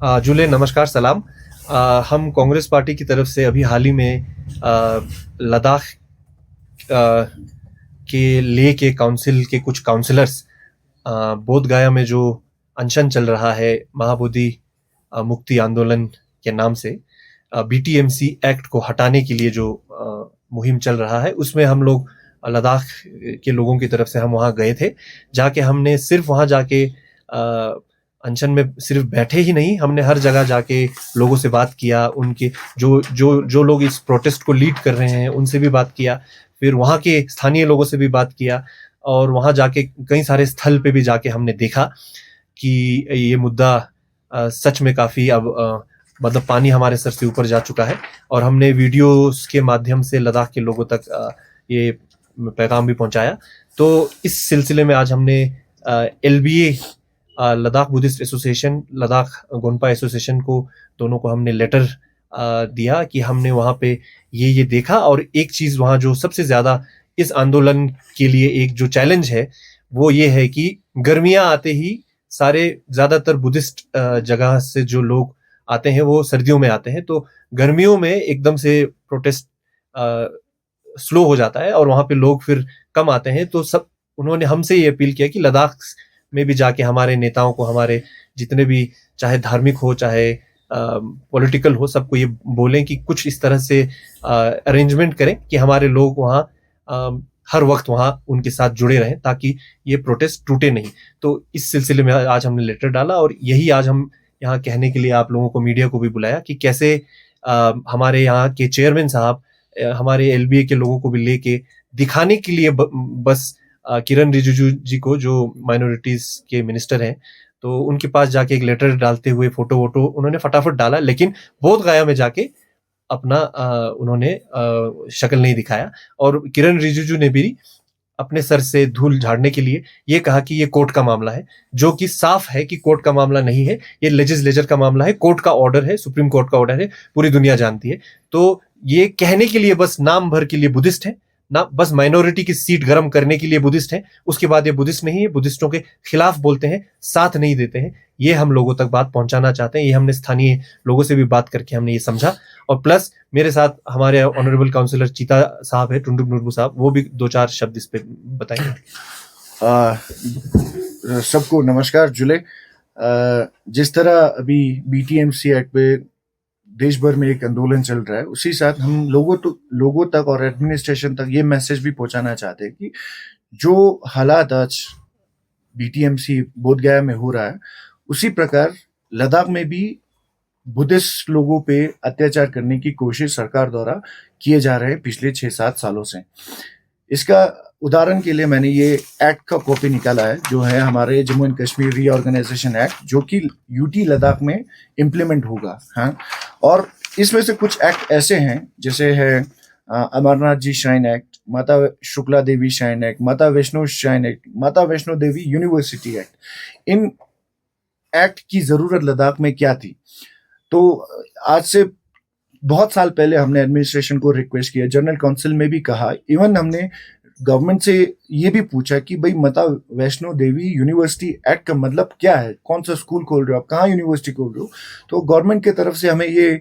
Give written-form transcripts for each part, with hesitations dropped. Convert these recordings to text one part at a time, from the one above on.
जुले नमस्कार सलाम। हम कांग्रेस पार्टी की तरफ से अभी हाल ही में लद्दाख के लेह के काउंसिल के कुछ काउंसलर्स बोध गया में जो अनशन चल रहा है महाबोधि मुक्ति आंदोलन के नाम से बीटीएमसी एक्ट को हटाने के लिए जो मुहिम चल रहा है, उसमें हम लोग लद्दाख के लोगों की तरफ से हम वहाँ गए थे। जाके हमने सिर्फ वहाँ जाके अनशन में सिर्फ बैठे ही नहीं, हमने हर जगह जाके लोगों से बात किया, उनके जो जो जो लोग इस प्रोटेस्ट को लीड कर रहे हैं उनसे भी बात किया, फिर वहाँ के स्थानीय लोगों से भी बात किया, और वहाँ जाके कई सारे स्थल पे भी जाके हमने देखा कि ये मुद्दा सच में काफी अब मतलब पानी हमारे सर से ऊपर जा चुका है, और हमने वीडियोस के माध्यम से लद्दाख के लोगों तक ये पैगाम भी पहुंचाया। तो इस सिलसिले में आज हमने LBA Ladakh Buddhist Association, Ladakh Gonpa Association को, दोनों को हमने लेटर दिया कि हमने वहाँ पे ये देखा, और एक चीज वहाँ जो सबसे ज्यादा इस आंदोलन के लिए एक जो चैलेंज है वो ये है कि गर्मियां आते ही सारे ज्यादातर बुद्धिस्ट जगह से जो लोग आते हैं वो सर्दियों में आते हैं, तो गर्मियों में एकदम से प्रोटेस्ट स्लो हो जाता है और वहां पे लोग फिर कम आते हैं। तो सब उन्होंने हमसे ये अपील किया कि लद्दाख में भी जाके हमारे नेताओं को, हमारे जितने भी चाहे धार्मिक हो चाहे पॉलिटिकल हो, सबको ये बोलें कि कुछ इस तरह से अरेंजमेंट करें कि हमारे लोग वहाँ हर वक्त वहाँ उनके साथ जुड़े रहें ताकि ये प्रोटेस्ट टूटे नहीं। तो इस सिलसिले में आज हमने लेटर डाला, और यही आज हम यहाँ कहने के लिए आप लोगों को, मीडिया को भी बुलाया कि कैसे हमारे यहाँ के चेयरमैन साहब हमारे एलबीए के लोगों को भी लेके दिखाने के लिए बस किरण रिजिजू जी को, जो माइनॉरिटीज के मिनिस्टर हैं, तो उनके पास जाके एक लेटर डालते हुए फोटो वोटो उन्होंने फटाफट डाला, लेकिन बोध गया में जाके अपना उन्होंने शक्ल नहीं दिखाया। और किरण रिजिजू ने भी अपने सर से धूल झाड़ने के लिए ये कहा कि ये कोर्ट का मामला है, जो कि साफ है कि कोर्ट का मामला नहीं है, ये लेजिस्लेचर का मामला है, कोर्ट का ऑर्डर है, सुप्रीम कोर्ट का ऑर्डर है, पूरी दुनिया जानती है। तो ये कहने के लिए बस नाम भर के लिए बुद्धिस्ट है ना, बस माइनॉरिटी की सीट गर्म करने के लिए बुद्धिस्ट है, उसके बाद ये बुद्धिस्ट नहीं है, बुद्धिस्टों के खिलाफ बोलते हैं, साथ नहीं देते हैं। ये हम लोगों तक बात पहुंचाना चाहते हैं। ये हमने स्थानीय लोगों से भी बात करके हमने ये समझा, और प्लस मेरे साथ हमारे ऑनरेबल काउंसिलर चीता साहब है, टुंडुक मुर्मू साहब, वो भी दो चार शब्द इस पे बताएंगे। सबको नमस्कार। जुले जिस तरह अभी बीटीएमसी एक्ट पे देश भर में एक आंदोलन चल रहा है, उसी साथ हम लोगों तक और एडमिनिस्ट्रेशन तक ये मैसेज भी पहुंचाना चाहते हैं कि जो हालात आज बीटीएमसी बोधगया में हो रहा है, उसी प्रकार लद्दाख में भी बुद्धिस्ट लोगों पे अत्याचार करने की कोशिश सरकार द्वारा किए जा रहे हैं पिछले 6-7 सालों से। इसका उदाहरण के लिए मैंने ये एक्ट का कॉपी निकाला है, जो है हमारे Jammu and Kashmir reorganisation act, जो कि यूटी लद्दाख में इम्प्लीमेंट होगा। हाँ, और इसमें से कुछ एक्ट ऐसे हैं जैसे है अमरनाथ जी श्राइन एक्ट, माता शुक्ला देवी श्राइन एक्ट, माता वैष्णो श्राइन एक्ट, माता Vaishno Devi university act. In act की जरूरत लद्दाख में क्या थी? तो आज से बहुत साल पहले हमने एडमिनिस्ट्रेशन को रिक्वेस्ट किया, जनरल काउंसिल में भी कहा, इवन हमने गवर्नमेंट से ये भी पूछा कि भाई माता वैष्णो देवी यूनिवर्सिटी एक्ट का मतलब क्या है, कौन सा स्कूल खोल रहे हो आप, कहाँ यूनिवर्सिटी खोल रहे हो? तो गवर्नमेंट की तरफ से हमें ये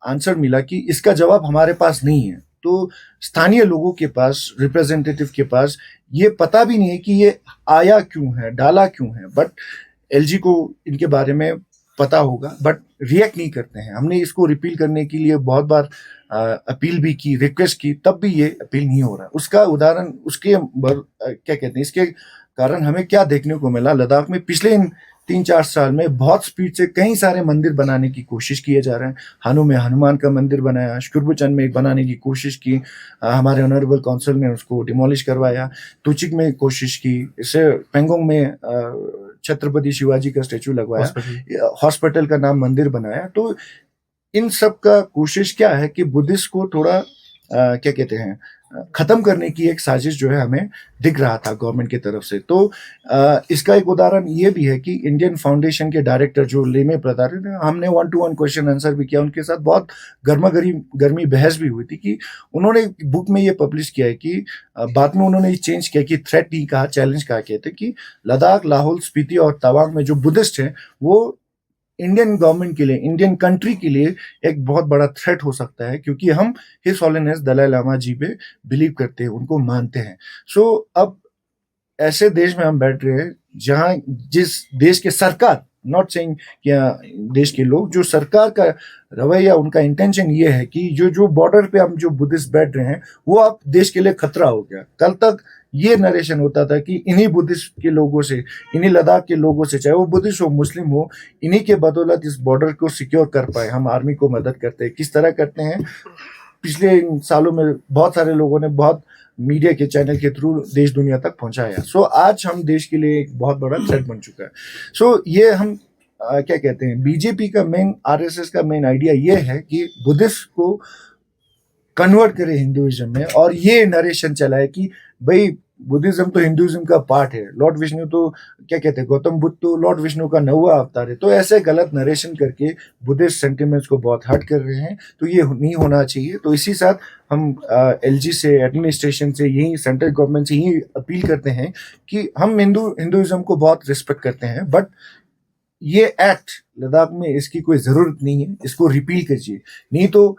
आंसर मिला कि इसका जवाब हमारे पास नहीं है। तो स्थानीय लोगों के पास, रिप्रेजेंटेटिव के पास ये पता भी नहीं है कि ये आया क्यों है, डाला क्यों है, बट एलजी को इनके बारे में पता होगा, बट रिएक्ट नहीं करते हैं। हमने इसको रिपील करने के लिए बहुत बार अपील भी की, रिक्वेस्ट की, तब भी ये अपील नहीं हो रहा। उसका उदाहरण, उसके क्या कहते हैं, इसके कारण हमें क्या देखने को मिला, लद्दाख में पिछले इन 3-4 साल में बहुत स्पीड से कई सारे मंदिर बनाने की कोशिश किए जा रहे हैं। हानू में हनुमान का मंदिर बनाया, शुरबुचन में एक बनाने की कोशिश की, हमारे ऑनरेबल काउंसिल ने उसको डिमोलिश करवाया, तुचिक में कोशिश की, इससे पेंगोंग में छत्रपति शिवाजी का स्टेचू लगवाया, हॉस्पिटल का नाम मंदिर बनाया। तो इन सब का कोशिश क्या है कि बुद्धिस्ट को थोड़ा क्या कहते हैं, खत्म करने की एक साजिश जो है हमें दिख रहा था गवर्नमेंट की तरफ से। तो इसका एक उदाहरण ये भी है कि इंडियन फाउंडेशन के डायरेक्टर जो लेमे प्रधान, हमने 1-to-1 क्वेश्चन आंसर भी किया, उनके साथ बहुत गर्मी बहस भी हुई थी कि उन्होंने बुक में ये पब्लिश किया है कि बाद में उन्होंने चेंज किया कि थ्रेट नहीं कहा, चैलेंज कहा, कहते कि लद्दाख, लाहौल स्पीति और तवांग में जो बुद्धिस्ट हैं वो इंडियन गवर्नमेंट के लिए, इंडियन कंट्री के लिए एक बहुत बड़ा थ्रेट हो सकता है, क्योंकि हम हिज हॉलीनेस दलाई लामा जी पे बिलीव करते हैं, उनको मानते हैं। सो अब ऐसे देश में हम बैठ रहे हैं जहां जिस देश के सरकार, नॉट सेइंग कि देश के लोग, जो सरकार का रवैया, उनका इंटेंशन ये है कि जो जो बॉर्डर पे हम जो बुद्धिस्ट बैठ रहे हैं वो अब देश के लिए खतरा हो गया। कल तक ये नरेशन होता था कि इन्हीं बुद्धिस्ट के लोगों से, इन्हीं लद्दाख के लोगों से, चाहे वो बुद्धिस्ट हो मुस्लिम हो, इन्हीं के बदौलत इस बॉर्डर को सिक्योर कर पाए। हम आर्मी को मदद करते हैं। किस तरह करते हैं? पिछले इन सालों में बहुत सारे लोगों ने बहुत मीडिया के चैनल के थ्रू देश दुनिया तक पहुंचाया। सो आज हम देश के लिए एक बहुत बड़ा थ्रेट बन चुका है। सो ये हम क्या कहते हैं, बीजेपी का मेन, आरएसएस का मेन आइडिया ये है कि बुद्धिस्ट को कन्वर्ट करे हिंदुइज्म में, और ये नरेशन चला है कि भाई बुद्धिज्म तो हिंदुइज्म का पार्ट है, लॉर्ड विष्णु तो क्या कहते हैं, गौतम बुद्ध तो लॉर्ड विष्णु का 9वां अवतार है। तो ऐसे गलत नरेशन करके बुद्धिस्ट सेंटिमेंट्स को बहुत हर्ट कर रहे हैं, तो ये नहीं होना चाहिए। तो इसी साथ हम एलजी से, एडमिनिस्ट्रेशन से, यही सेंट्रल गवर्नमेंट से यही अपील करते हैं कि हम हिंदुइज्म को बहुत रिस्पेक्ट करते हैं, बट ये एक्ट लद्दाख में इसकी कोई ज़रूरत नहीं है, इसको रिपील कीजिए। नहीं तो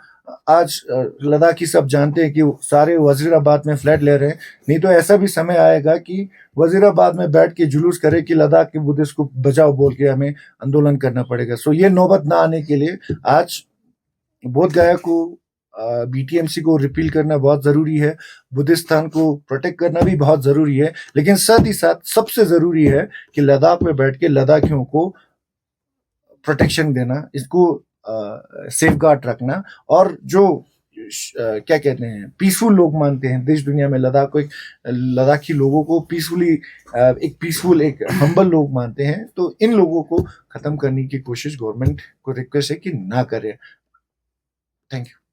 आज लद्दाखी सब जानते हैं कि सारे वजीराबाद में फ्लैट ले रहे हैं, नहीं तो ऐसा भी समय आएगा कि वजीराबाद में बैठ के जुलूस करे कि लद्दाख के बुद्धिस्ट को बचाओ बोल के हमें आंदोलन करना पड़ेगा। सो ये नौबत ना आने के लिए आज बोध गया को, बीटीएमसी को रिपील करना बहुत ज़रूरी है, बुद्धिस्तान को प्रोटेक्ट करना भी बहुत ज़रूरी है, लेकिन साथ ही साथ सबसे ज़रूरी है कि लद्दाख में बैठ के लद्दाखियों को प्रोटेक्शन देना, इसको सेफ गार्ड रखना, और जो क्या कहते हैं, पीसफुल लोग मानते हैं देश दुनिया में लद्दाख को, एक लद्दाखी लोगों को पीसफुली, एक पीसफुल, एक हम्बल लोग मानते हैं। तो इन लोगों को खत्म करने की कोशिश गवर्नमेंट को रिक्वेस्ट है कि ना करे। Thank you.